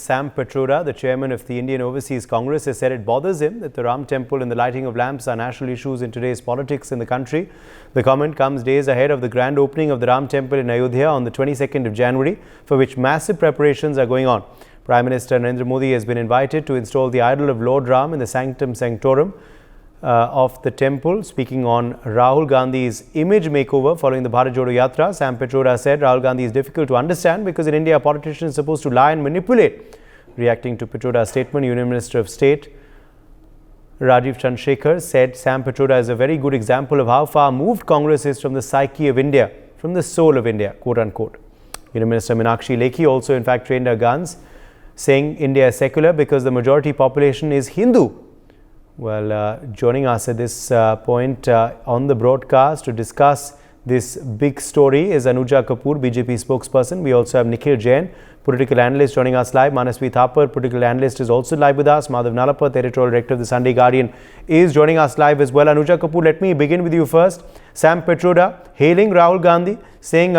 Sam Pitroda, the chairman of the Indian Overseas Congress, has said it bothers him that the Ram temple and the lighting of lamps are national issues in today's politics in the country. The comment comes days ahead of the grand opening of the Ram temple in Ayodhya on the 22nd of January, for which massive preparations are going on. Prime Minister Narendra Modi has been invited to install the idol of Lord Ram in the sanctum sanctorum of the temple. Speaking on Rahul Gandhi's image makeover following the Bharat Jodo Yatra, Sam Pitroda said Rahul Gandhi is difficult to understand because in India, a politician is supposed to lie and manipulate. Reacting to Pitroda's statement, Union Minister of State Rajiv Chandrasekhar said Sam Pitroda is a very good example of how far moved Congress is from the psyche of India, from the soul of India, quote unquote. Union Minister Meenakshi Lekhi also in fact trained her guns, saying India is secular because the majority population is Hindu. Well, joining us at this point on the broadcast to discuss this big story is Anuja Kapoor, BJP spokesperson. We also have Nikhil Jain, political analyst, joining us live. Manasvi Thapar, political analyst, is also live with us. Madhav Nalapat, editorial director of the Sunday Guardian, is joining us live as well. Anuja Kapoor, let me begin with you first. Sam Pitroda hailing Rahul Gandhi, saying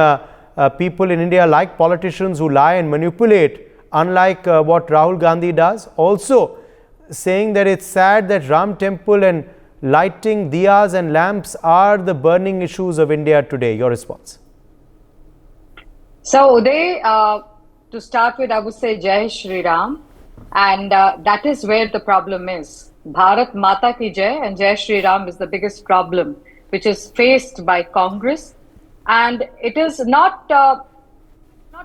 people in India like politicians who lie and manipulate, unlike what Rahul Gandhi does. Also saying that it's sad that Ram temple and lighting diyas and lamps are the burning issues of India today. Your response? So Uday, to start with, I would say Jai Shri Ram, and that is where the problem is. Bharat Mata ki Jai and Jai Shri Ram is the biggest problem which is faced by Congress, and it is not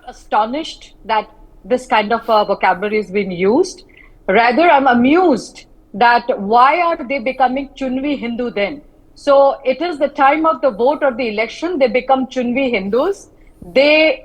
astonished that this kind of vocabulary is being used. Rather, I'm amused that why are they becoming Chunvi Hindu then? So it is the time of the vote or the election, they become Chunvi Hindus. They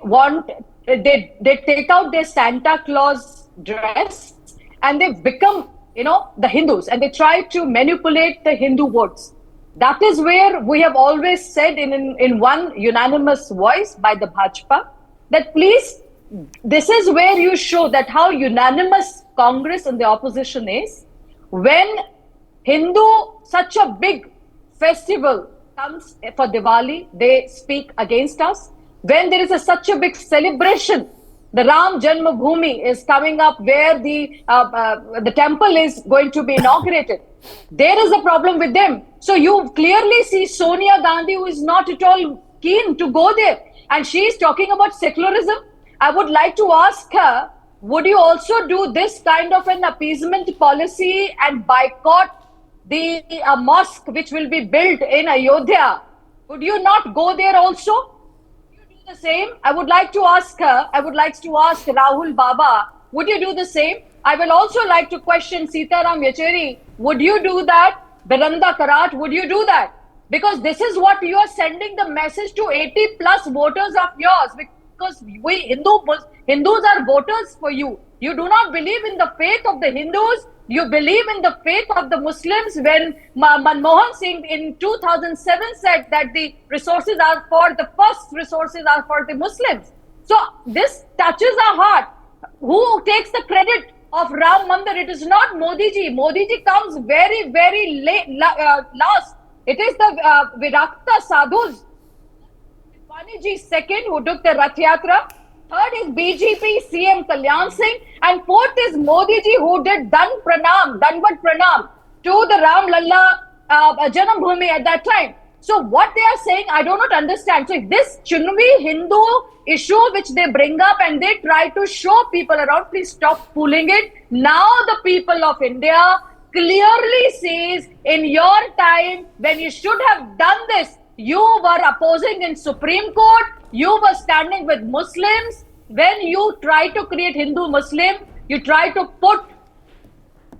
take out their Santa Claus dress and they become, the Hindus, and they try to manipulate the Hindu votes. That is where we have always said in one unanimous voice by the Bhajpa that please, this is where you show that how unanimous Congress and the opposition is. When Hindu, such a big festival comes for Diwali, they speak against us. When there is such a big celebration, the Ram Janmabhoomi is coming up where the temple is going to be inaugurated. There is a problem with them. So you clearly see Sonia Gandhi, who is not at all keen to go there. And she is talking about secularism. I would like to ask her, would you also do this kind of an appeasement policy and boycott the mosque which will be built in Ayodhya? Would you not go there also? Would you do the same? I would like to ask her, I would like to ask Rahul Baba, would you do the same? I will also like to question Sitaram Yecheri, would you do that? Beranda Karat, would you do that? Because this is what you are sending the message to 80 plus voters of yours. Because we Hindus are voters for you. You do not believe in the faith of the Hindus. You believe in the faith of the Muslims. When Manmohan Singh in 2007 said that the resources are for the Muslims. So this touches our heart. Who takes the credit of Ram Mandir? It is not Modi ji. Modi ji comes very, very late, last. It is the Virakta Sadhus. Vani ji second, who took the Rath Yatra. Third is BJP CM Kalyan Singh. And fourth is Modi ji, who did Danvat Pranam to the Ram Lalla Janam Bhoomi at that time. So what they are saying, I do not understand. So this Chunvi Hindu issue which they bring up and they try to show people around, please stop fooling it. Now the people of India clearly sees in your time when you should have done this, you were opposing in Supreme Court, you were standing with Muslims. When you try to create Hindu-Muslim, you try to put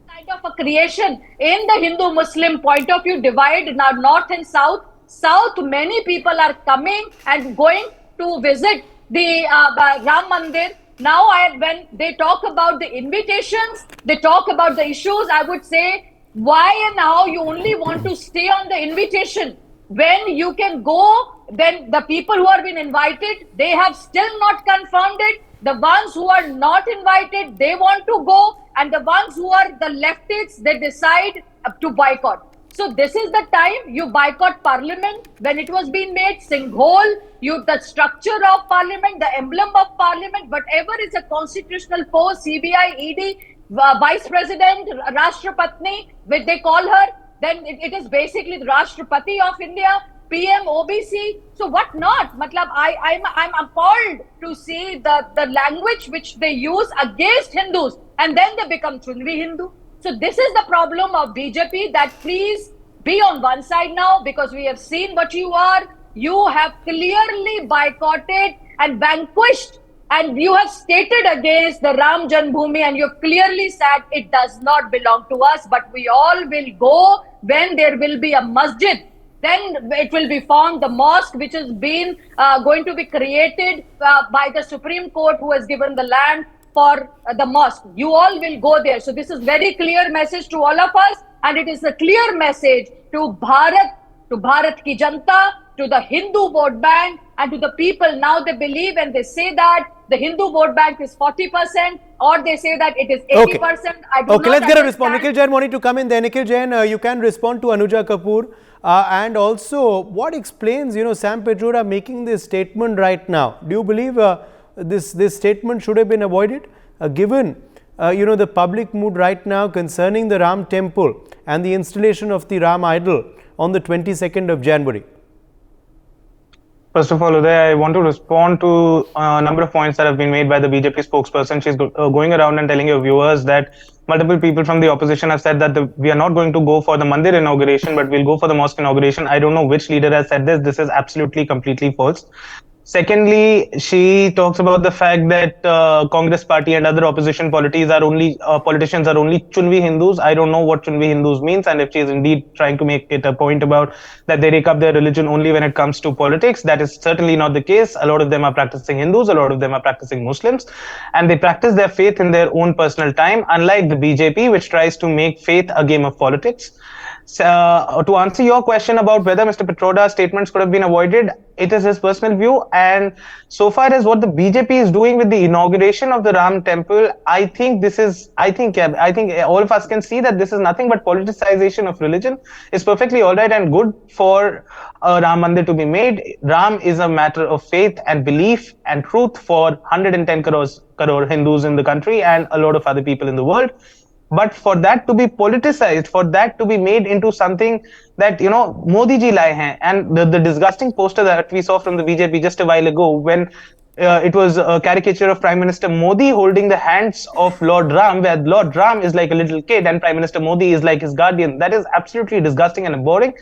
kind of a creation in the Hindu-Muslim point of view, divide now North and South. South, many people are coming and going to visit the Ram Mandir. Now, when they talk about the invitations, they talk about the issues, I would say, why and how you only want to stay on the invitation when you can go? Then the people who have been invited, they have still not confirmed it. The ones who are not invited, they want to go. And the ones who are the leftists, they decide to boycott. So this is the time you boycott parliament when it was being made, Singhol, the structure of parliament, the emblem of parliament, whatever is a constitutional post, CBI, ED, vice president, Rashtrapatni, which they call her, then it is basically the Rashtrapati of India, PM, OBC. So what not? Matlab, I'm appalled to see the language which they use against Hindus, and then they become Chunvi Hindu. So this is the problem of BJP, that please be on one side now, because we have seen what you are. You have clearly boycotted and vanquished, and you have stated against the Ram Janmabhoomi, and you clearly said it does not belong to us, but we all will go when there will be a masjid. Then it will be found the mosque which has been going to be created by the Supreme Court, who has given the land for the mosque. You all will go there. So this is very clear message to all of us, and it is a clear message to Bharat ki Janta, to the Hindu vote bank, and to the people. Now they believe and they say that the Hindu vote bank is 40%, or they say that it is 80%. Okay, I do okay, not let's get a response. understand. Nikhil Jain wanted to come in there. Nikhil Jain, you can respond to Anuja Kapoor. And also, what explains, Sam Pitroda making this statement right now? Do you believe this statement should have been avoided, given, the public mood right now concerning the Ram temple and the installation of the Ram idol on the 22nd of January? First of all, Uday, I want to respond to a number of points that have been made by the BJP spokesperson. She's going around and telling your viewers that multiple people from the opposition have said that we are not going to go for the Mandir inauguration, but we'll go for the mosque inauguration. I don't know which leader has said this. This is absolutely, completely false. Secondly, she talks about the fact that Congress party and other opposition politicians are only Chunvi Hindus. I don't know what Chunvi Hindus means, and if she is indeed trying to make it a point about that they take up their religion only when it comes to politics, that is certainly not the case. A lot of them are practicing Hindus, a lot of them are practicing Muslims, and they practice their faith in their own personal time, unlike the BJP, which tries to make faith a game of politics. To answer your question about whether Mr. Pitroda's statements could have been avoided, it is his personal view. And so far as what the BJP is doing with the inauguration of the Ram temple, I think all of us can see that this is nothing but politicization of religion. It's perfectly all right and good for Ram Mandir to be made. Ram is a matter of faith and belief and truth for 110 crore Hindus in the country and a lot of other people in the world. But for that to be politicized, for that to be made into something that, Modi ji laye hain, and the disgusting poster that we saw from the BJP just a while ago, when it was a caricature of Prime Minister Modi holding the hands of Lord Ram, where Lord Ram is like a little kid and Prime Minister Modi is like his guardian. That is absolutely disgusting and boring.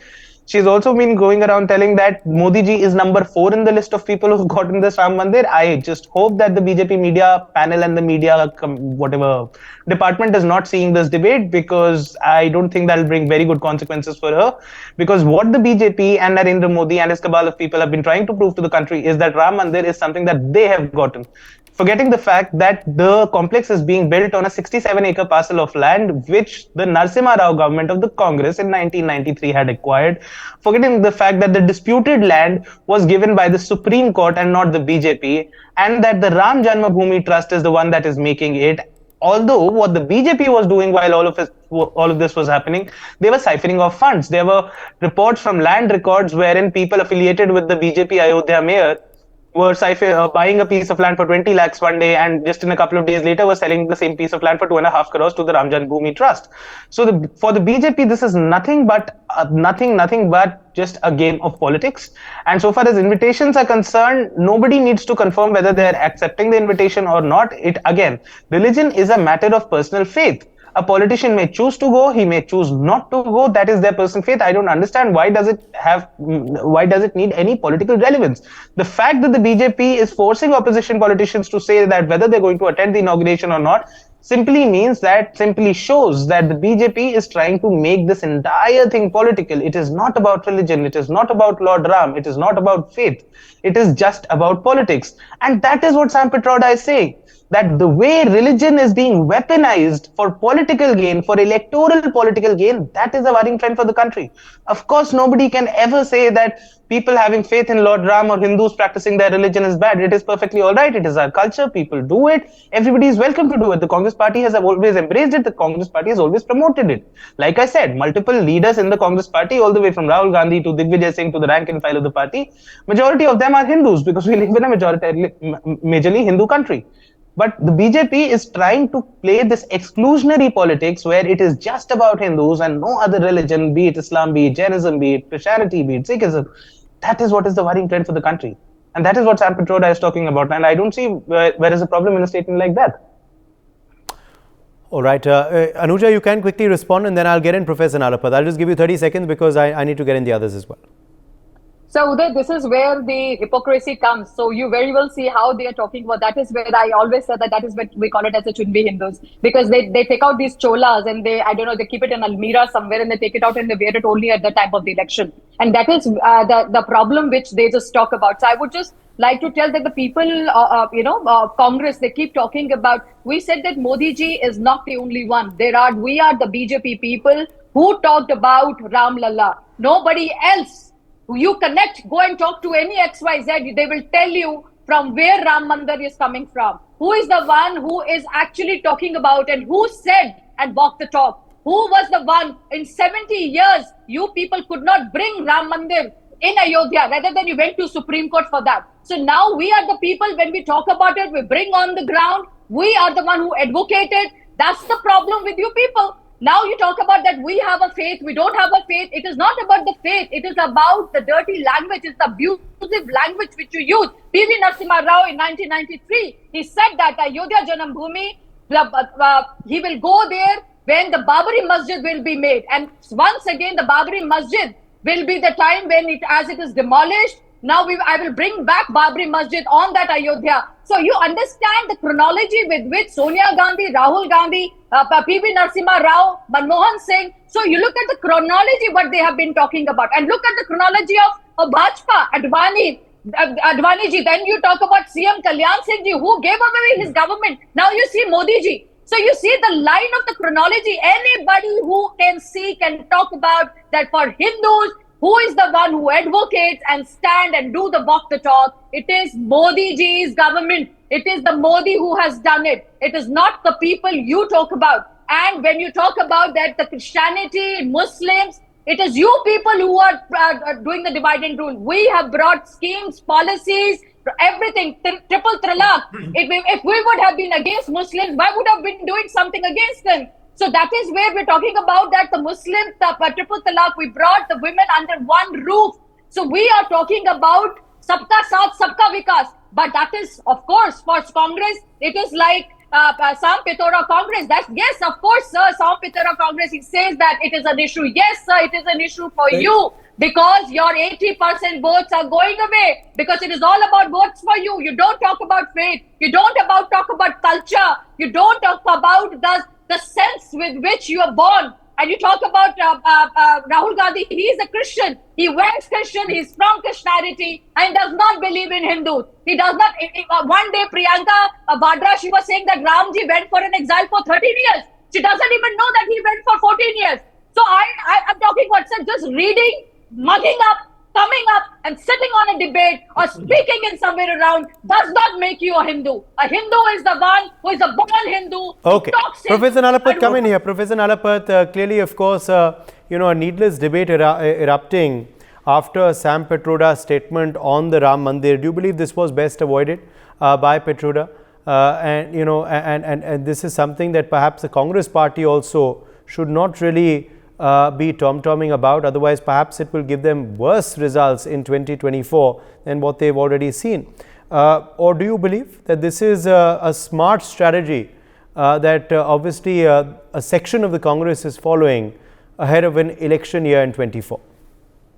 She's also been going around telling that Modi ji is number 4 in the list of people who've gotten this Ram Mandir. I just hope that the BJP media panel and the media whatever department is not seeing this debate, because I don't think that'll bring very good consequences for her. Because what the BJP and Narendra Modi and his cabal of people have been trying to prove to the country is that Ram Mandir is something that they have gotten. Forgetting the fact that the complex is being built on a 67-acre parcel of land which the Narasimha Rao government of the Congress in 1993 had acquired. Forgetting the fact that the disputed land was given by the Supreme Court and not the BJP, and that the Ram Janmabhoomi Trust is the one that is making it. Although what the BJP was doing while all of this was happening, they were siphoning off funds. There were reports from land records wherein people affiliated with the BJP Ayodhya mayor were buying a piece of land for 20 lakhs one day, and just in a couple of days later were selling the same piece of land for 2.5 crores to the Ram Janmabhoomi Trust. So for the BJP, this is nothing but just a game of politics. And so far as invitations are concerned, nobody needs to confirm whether they're accepting the invitation or not. Religion is a matter of personal faith. A politician may choose to go, he may choose not to go. That is their personal faith. I don't understand why does it need any political relevance. The fact that the BJP is forcing opposition politicians to say that whether they're going to attend the inauguration or not simply shows that the BJP is trying to make this entire thing political. It is not about religion. It is not about Lord Ram. It is not about faith. It is just about politics. And that is what Sam Pitroda is saying. that the way religion is being weaponized for political gain, for electoral political gain, that is a worrying trend for the country. Of course, nobody can ever say that people having faith in Lord Ram or Hindus practicing their religion is bad. It is perfectly all right. It is our culture. People do it. Everybody is welcome to do it. The Congress party has always embraced it. The Congress party has always promoted it. Like I said, multiple leaders in the Congress party, all the way from Rahul Gandhi to Digvijay Singh to the rank and file of the party, majority of them are Hindus because we live in a majorly Hindu country. But the BJP is trying to play this exclusionary politics where it is just about Hindus and no other religion, be it Islam, be it Jainism, be it Christianity, be it Sikhism. That is what is the worrying trend for the country. And that is what Sam Pitroda is talking about. And I don't see where is the problem in a statement like that. All right. Anuja, you can quickly respond and then I'll get in Professor Nalapad. I'll just give you 30 seconds because I need to get in the others as well. So Uday, this is where the hypocrisy comes. So you very well see how they are talking about. That is where I always said that is what we call it as a Chunbi Hindus, because they take out these cholas and they keep it in Almira somewhere and they take it out and they wear it only at the time of the election. And that is the problem which they just talk about. So I would just like to tell that the people, Congress, they keep talking about. We said that Modi ji is not the only one. We are the BJP people who talked about Ram Lalla. Nobody else. You connect, go and talk to any XYZ, they will tell you from where Ram Mandir is coming from. Who is the one who is actually talking about and who said and walked the talk? Who was the one in 70 years you people could not bring Ram Mandir in Ayodhya, rather than you went to Supreme Court for that. So now we are the people, when we talk about it, we bring on the ground. We are the one who advocated. That's the problem with you people. Now you talk about that we have a faith, we don't have a faith. It is not about the faith. It is about the dirty language. It's the abusive language which you use. P.V. Narasimha Rao in 1993, he said that Ayodhya Janam Bhoomi, he will go there when the Babri Masjid will be made. And once again, the Babri Masjid will be the time when as it is demolished. Now I will bring back Babri Masjid on that Ayodhya. So you understand the chronology with which Sonia Gandhi, Rahul Gandhi, P.V. Narasimha Rao, Manmohan Singh. So you look at the chronology what they have been talking about, and look at the chronology of Bhajpa, Advani ji. Then you talk about CM Kalyan Singh ji, who gave away his government. Now you see Modi ji. So you see the line of the chronology. Anybody who can see can talk about that for Hindus. Who is the one who advocates and stand and do the walk the talk? It is Modi ji's government. It is the Modi who has done it. It is not the people you talk about. And when you talk about that, the Christianity, Muslims, it is you people who are doing the divide and rule. We have brought schemes, policies, everything, triple talaq. If we would have been against Muslims, why would have been doing something against them? So that is where we're talking about that the Muslims, the triple talaq, we brought the women under one roof. So we are talking about sabka saath, sabka vikas. But that is, of course, for Congress, it is like Sam Pitroda Congress. Yes, of course, sir, Sam Pitroda Congress, he says that it is an issue. Yes, sir, it is an issue for you because your 80% votes are going away because it is all about votes for you. You don't talk about faith. You don't talk about culture. You don't talk about the sense with which you are born. And you talk about Rahul Gandhi, he is a Christian. He wears Christian, he is from Christianity and does not believe in Hindus. He does not. One day, Priyanka Vadra, she was saying that Ramji went for an exile for 13 years. She doesn't even know that he went for 14 years. So I'm talking what's just reading, mugging up, coming up and sitting on a debate or speaking in somewhere around does not make you a Hindu. A Hindu is the one who is a born Hindu. Okay. Professor Nalapad, come in here. Professor Nalapad, clearly, of course, a needless debate erupting after Sam Pitroda's statement on the Ram Mandir. Do you believe this was best avoided by Pitroda? And this is something that perhaps the Congress party also should not really be tom-tomming about, otherwise perhaps it will give them worse results in 2024 than what they've already seen. Or do you believe that this is a smart strategy that obviously a section of the Congress is following ahead of an election year in 24?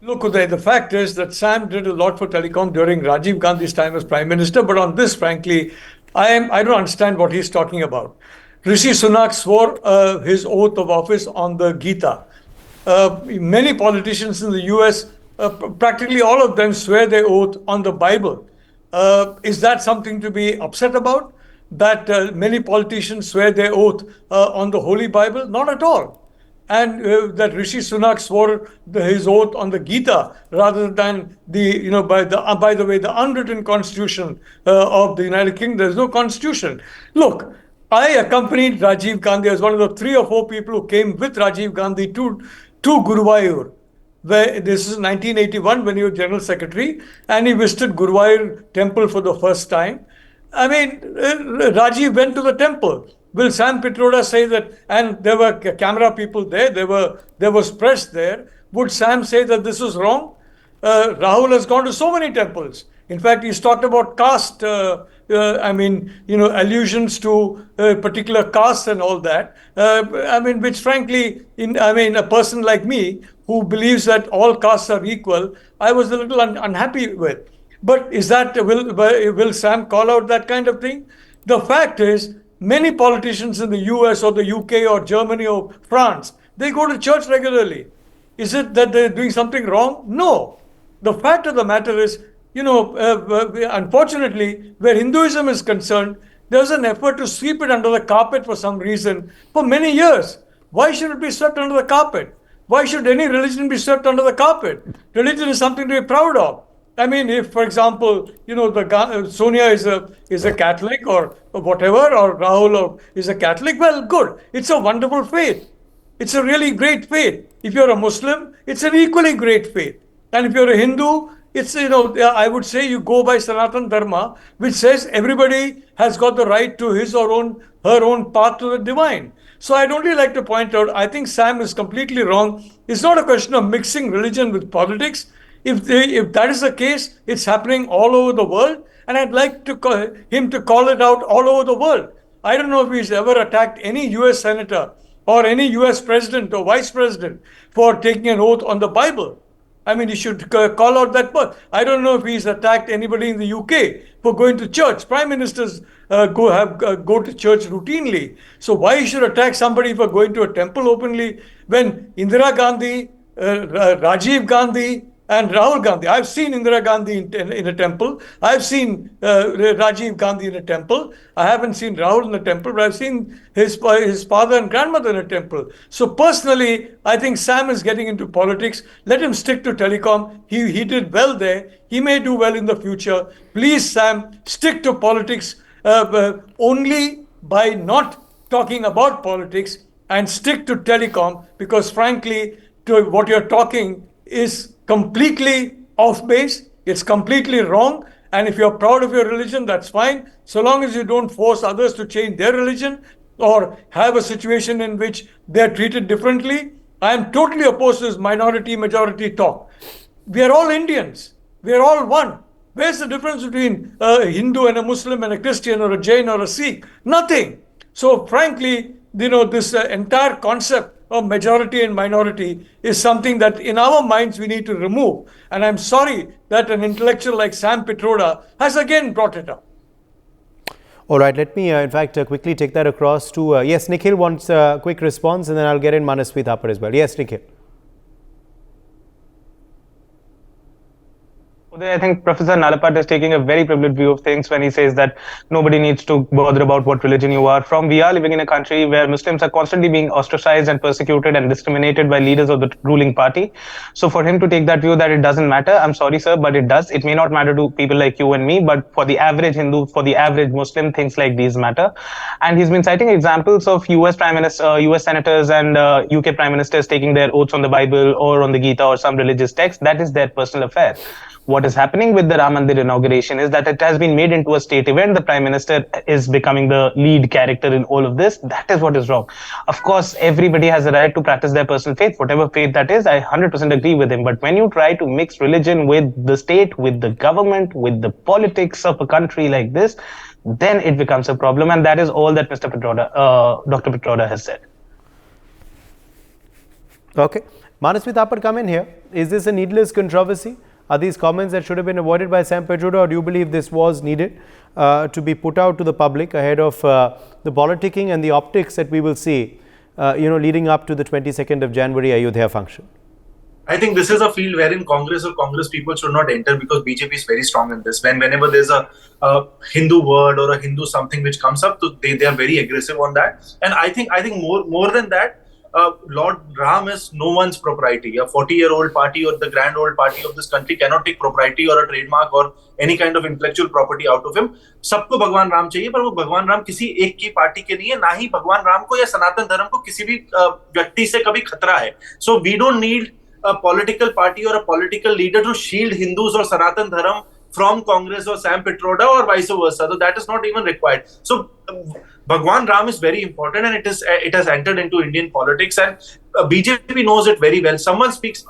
Look, Uday, the fact is that Sam did a lot for telecom during Rajiv Gandhi's time as Prime Minister, but on this, frankly, I don't understand what he's talking about. Rishi Sunak swore his oath of office on the Gita. Many politicians in the US, practically all of them swear their oath on the Bible. Is that something to be upset about? that many politicians swear their oath on the Holy Bible? Not at all. And that Rishi Sunak swore his oath on the Gita rather than by the way, the unwritten constitution of the United Kingdom. There's no constitution. Look, I accompanied Rajiv Gandhi as one of the 3 or 4 people who came with Rajiv Gandhi to Guruvayur. This is 1981 when he was General Secretary, and he visited Guruvayur temple for the first time. I mean, Rajiv went to the temple. Will Sam Pitroda say that, and there were camera people there, there was press there, would Sam say that this is wrong? Rahul has gone to so many temples. In fact, he's talked about caste, allusions to particular castes and all that. Which frankly, a person like me who believes that all castes are equal, I was a little unhappy with. But is that, will Sam call out that kind of thing? The fact is, many politicians in the US or the UK or Germany or France, they go to church regularly. Is it that they're doing something wrong? No. The fact of the matter is, unfortunately, where Hinduism is concerned, there's an effort to sweep it under the carpet for some reason for many years. Why should it be swept under the carpet? Why should any religion be swept under the carpet? Religion is something to be proud of. I mean, if, for example, Sonia is a Catholic or whatever, or Rahul is a Catholic, well, good. It's a wonderful faith. It's a really great faith. If you're a Muslim, it's an equally great faith. And if you're a Hindu, it's, I would say you go by Sanatan Dharma, which says everybody has got the right to his or her own path to the divine. So I'd only like to point out, I think Sam is completely wrong. It's not a question of mixing religion with politics. If that is the case, it's happening all over the world, and I'd like him to call it out all over the world. I don't know if he's ever attacked any US senator or any US president or vice president for taking an oath on the Bible. I mean, he should call out that part. I don't know if he's attacked anybody in the UK for going to church. Prime ministers go to church routinely. So why he should attack somebody for going to a temple openly when Indira Gandhi, Rajiv Gandhi, and Rahul Gandhi. I've seen Indira Gandhi in a temple. I've seen Rajiv Gandhi in a temple. I haven't seen Rahul in a temple, but I've seen his father and grandmother in a temple. So personally, I think Sam is getting into politics. Let him stick to telecom. He did well there. He may do well in the future. Please, Sam, stick to politics only by not talking about politics, and stick to telecom, because frankly, to what you're talking is completely off base. It's completely wrong. And if you're proud of your religion, that's fine. So long as you don't force others to change their religion or have a situation in which they're treated differently. I am totally opposed to this minority majority talk. We are all Indians. We are all one. Where's the difference between a Hindu and a Muslim and a Christian or a Jain or a Sikh? Nothing. So frankly, this entire concept of majority and minority is something that in our minds we need to remove. And I'm sorry that an intellectual like Sam Pitroda has again brought it up. All right, let me in fact quickly take that across to, yes, Nikhil wants a quick response, and then I'll get in Manasvi Thapar as well. Yes, Nikhil. I think Professor Nalapat is taking a very privileged view of things when he says that nobody needs to bother about what religion you are from. We are living in a country where Muslims are constantly being ostracized and persecuted and discriminated by leaders of the ruling party. So for him to take that view that it doesn't matter, I'm sorry, sir, but it does. It may not matter to people like you and me, but for the average Hindu, for the average Muslim, things like these matter. And he's been citing examples of US Prime Minister, US senators and UK Prime Ministers taking their oaths on the Bible or on the Gita or some religious text. That is their personal affair. What is happening with the Ram Mandir inauguration is that it has been made into a state event. The Prime Minister is becoming the lead character in all of this. That is what is wrong. Of course, everybody has a right to practice their personal faith, whatever faith that is. I 100% agree with him. But when you try to mix religion with the state, with the government, with the politics of a country like this, then it becomes a problem. And that is all that Dr. Pitroda has said. Okay. Manasvi Thapar, come in here. Is this a needless controversy? Are these comments that should have been avoided by Sam Pitroda, or do you believe this was needed to be put out to the public ahead of the politicking and the optics that we will see, leading up to the 22nd of January Ayodhya function? I think this is a field wherein Congress or Congress people should not enter, because BJP is very strong in this. Whenever there's a Hindu word or a Hindu something which comes up, they are very aggressive on that. And I think more than that, Lord Ram is no one's propriety. A 40-year-old party or the grand old party of this country cannot take propriety or a trademark or any kind of intellectual property out of him. सबको भगवान राम चाहिए, पर वो भगवान राम किसी एक की party के नहीं है, ना ही भगवान राम को या सनातन धर्म को किसी भी व्यक्ति से कभी खतरा है. So we don't need a political party or a political leader to shield Hindus or Sanatan Dharam from Congress or Sam Pitroda or vice versa. So that is not even required. So Bhagwan Ram is very important, and it has entered into Indian politics, and BJP knows it very well. Someone speaks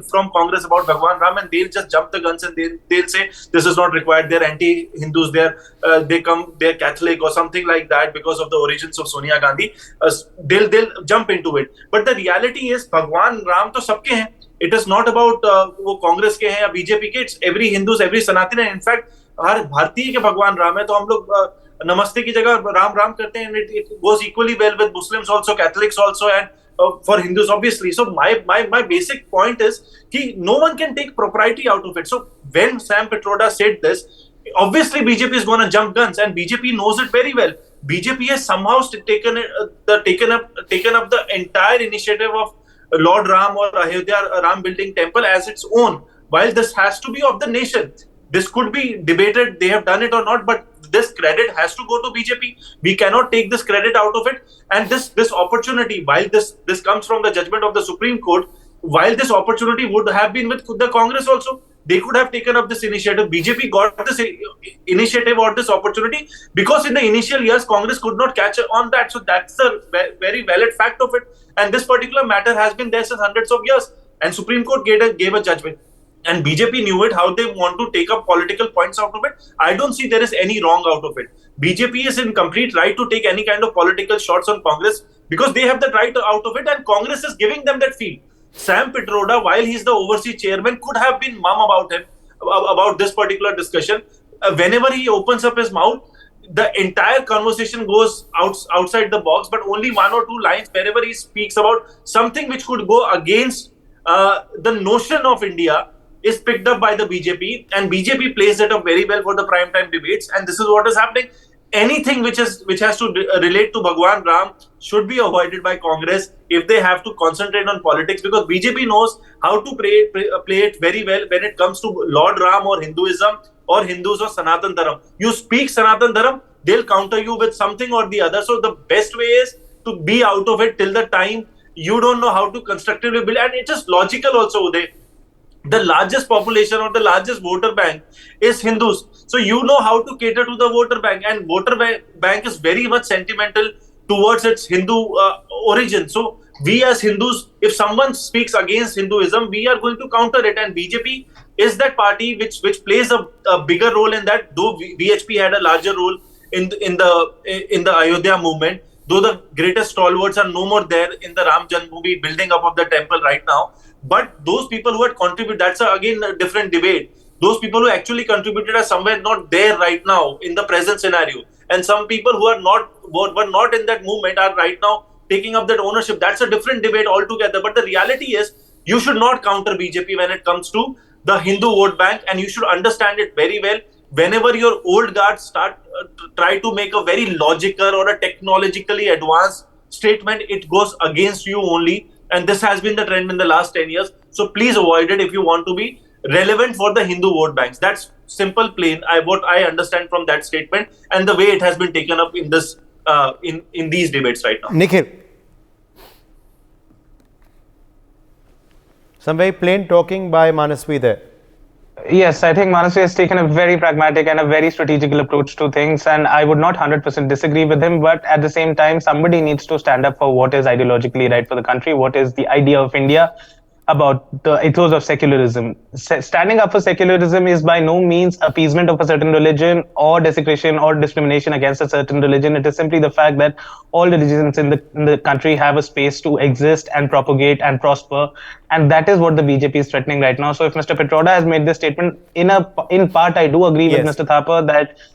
from Congress about Bhagwan Ram, and they'll just jump the guns and they'll say this is not required. They're anti-Hindus. They're Catholic or something like that because of the origins of Sonia Gandhi. They'll jump into it. But the reality is Bhagwan Ram to sabke hain. It is not about वो कांग्रेस के हैं या BJP के. It's every Hindus, every Sanatani. And in fact, हर भारतीय के भगवान राम है, तो हम लोग नमस्ते की जगह राम राम करते हैं. And it goes equally well with Muslims also, Catholics also, and for Hindus obviously. So my basic point is that no one can take propriety out of it. So when Sam Pitroda said this, obviously BJP is going to jump guns, and BJP knows it very well. BJP has somehow taken up the entire initiative of Lord Ram or Ayodhya Ram building temple as its own, while this has to be of the nation. This could be debated, they have done it or not, but this credit has to go to BJP. We cannot take this credit out of it. And this opportunity, while this comes from the judgment of the Supreme Court, while this opportunity would have been with the Congress also, they could have taken up this initiative. BJP got this initiative or this opportunity because in the initial years, Congress could not catch on that. So that's a very valid fact of it. And this particular matter has been there since hundreds of years. And Supreme Court gave a judgment. And BJP knew it, how they want to take up political points out of it. I don't see there is any wrong out of it. BJP is in complete right to take any kind of political shots on Congress because they have the right out of it, and Congress is giving them that field. Sam Pitroda, while he's the overseas chairman, could have been mum about him, about this particular discussion. Whenever he opens up his mouth, the entire conversation goes outside the box, but only one or two lines wherever he speaks about something which could go against the notion of India is picked up by the BJP, and BJP plays it up very well for the prime time debates, and this is what is happening. Anything which has to relate to Bhagwan Ram should be avoided by Congress if they have to concentrate on politics, because BJP knows how to play it very well when it comes to Lord Ram or Hinduism or Hindus or Sanatan Dharam. You speak Sanatan Dharam, they'll counter you with something or the other. So the best way is to be out of it till the time you don't know how to constructively build. And it is logical also, Uday. The largest population or the largest voter bank is Hindus. So you know how to cater to the voter bank, and voter bank is very much sentimental towards its Hindu origin. So we as Hindus, if someone speaks against Hinduism, we are going to counter it, and BJP is that party which plays a bigger role in that, though VHP had a larger role in the Ayodhya movement, though the greatest stalwarts are no more there in the Ram Janmabhoomi building up of the temple right now. But those people who had contributed, that's again a different debate. Those people who actually contributed are somewhere not there right now in the present scenario. And some people who were not in that movement are right now taking up that ownership. That's a different debate altogether. But the reality is, you should not counter BJP when it comes to the Hindu vote bank, and you should understand it very well. Whenever your old guards try to make a very logical or a technologically advanced statement, it goes against you only. And this has been the trend in the last 10 years. So please avoid it if you want to be relevant for the Hindu vote banks. That's simple, plain. What I understand from that statement and the way it has been taken up in this in these debates right now. Nikhil, some very plain talking by Manasvi there. Yes, I think Manasvi has taken a very pragmatic and a very strategical approach to things, and I would not 100% disagree with him, but at the same time, somebody needs to stand up for what is ideologically right for the country, what is the idea of India, about the ethos of secularism. Standing up for secularism is by no means appeasement of a certain religion or desecration or discrimination against a certain religion. It is simply the fact that all religions in the country have a space to exist and propagate and prosper. And that is what the BJP is threatening right now. So if Mr. Pitroda has made this statement, in part, I do agree with Mr. Thapar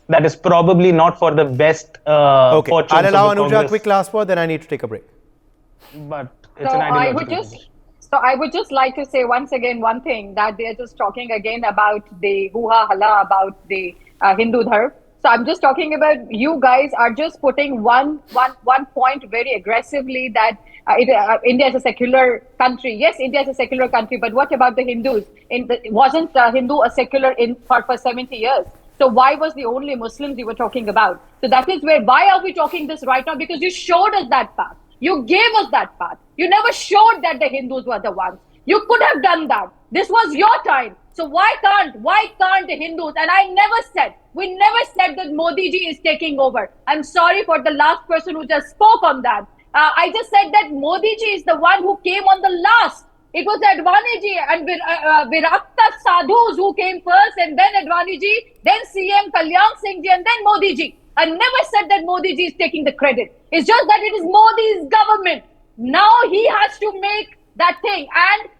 that is probably not for the best fortune. I'll allow Anuja a quick last word, then I need to take a break. But it's an ideological So I would just like to say once again one thing, that they're just talking again about the hoo-ha hala about the Hindu dharm. So I'm just talking about, you guys are just putting one point very aggressively, that India is a secular country. Yes, India is a secular country, but what about the Hindus? Wasn't Hindu a secular for 70 years? So why was the only Muslims you were talking about? So that is where, why are we talking this right now? Because you showed us that path. You gave us that path. You never showed that the Hindus were the ones. You could have done that. This was your time. So why can't the Hindus? And we never said that Modi ji is taking over. I'm sorry for the last person who just spoke on that. I just said that Modi ji is the one who came on the last. It was Advani ji and Virakta Sadhus who came first, and then Advani ji, then CM Kalyan Singh ji, and then Modi ji. I never said that Modi ji is taking the credit. It's just that it is Modi's government. Now he has to make that thing.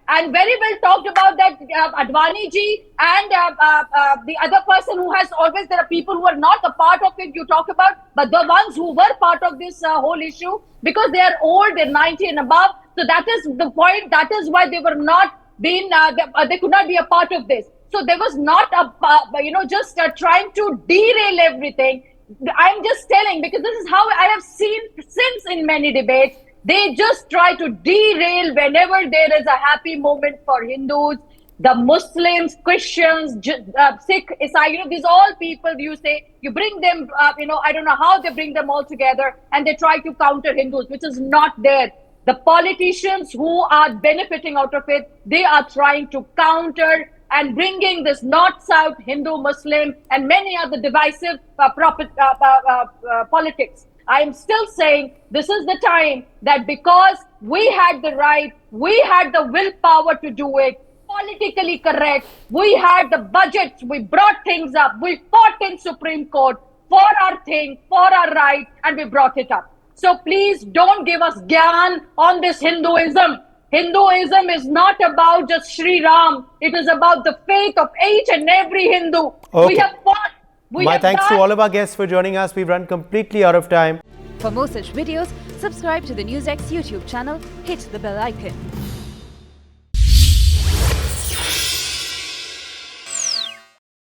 And very well talked about that Advani ji and the other person who has always, there are people who are not a part of it you talk about, but the ones who were part of this whole issue, because they are old, they're 90 and above. So that is the point. That is why they were not being, they could not be a part of this. So there was not just trying to derail everything. I'm just telling, because this is how I have seen since in many debates. They just try to derail whenever there is a happy moment for Hindus, the Muslims, Christians, Sikh, Isai, these all people, you say, you bring them, I don't know how they bring them all together, and they try to counter Hindus, which is not there. The politicians who are benefiting out of it, they are trying to counter and bringing this North-South, Hindu-Muslim, and many other divisive politics. I am still saying this is the time that, because we had the right, we had the willpower to do it, politically correct, we had the budgets, we brought things up, we fought in Supreme Court for our thing, for our right, and we brought it up. So please don't give us gyan on this Hinduism. Hinduism is not about just Sri Ram. It is about the faith of each and every Hindu. Okay. We have fought. My thanks to all of our guests for joining us. We've run completely out of time. For more such videos, subscribe to the NewsX YouTube channel, hit the bell icon.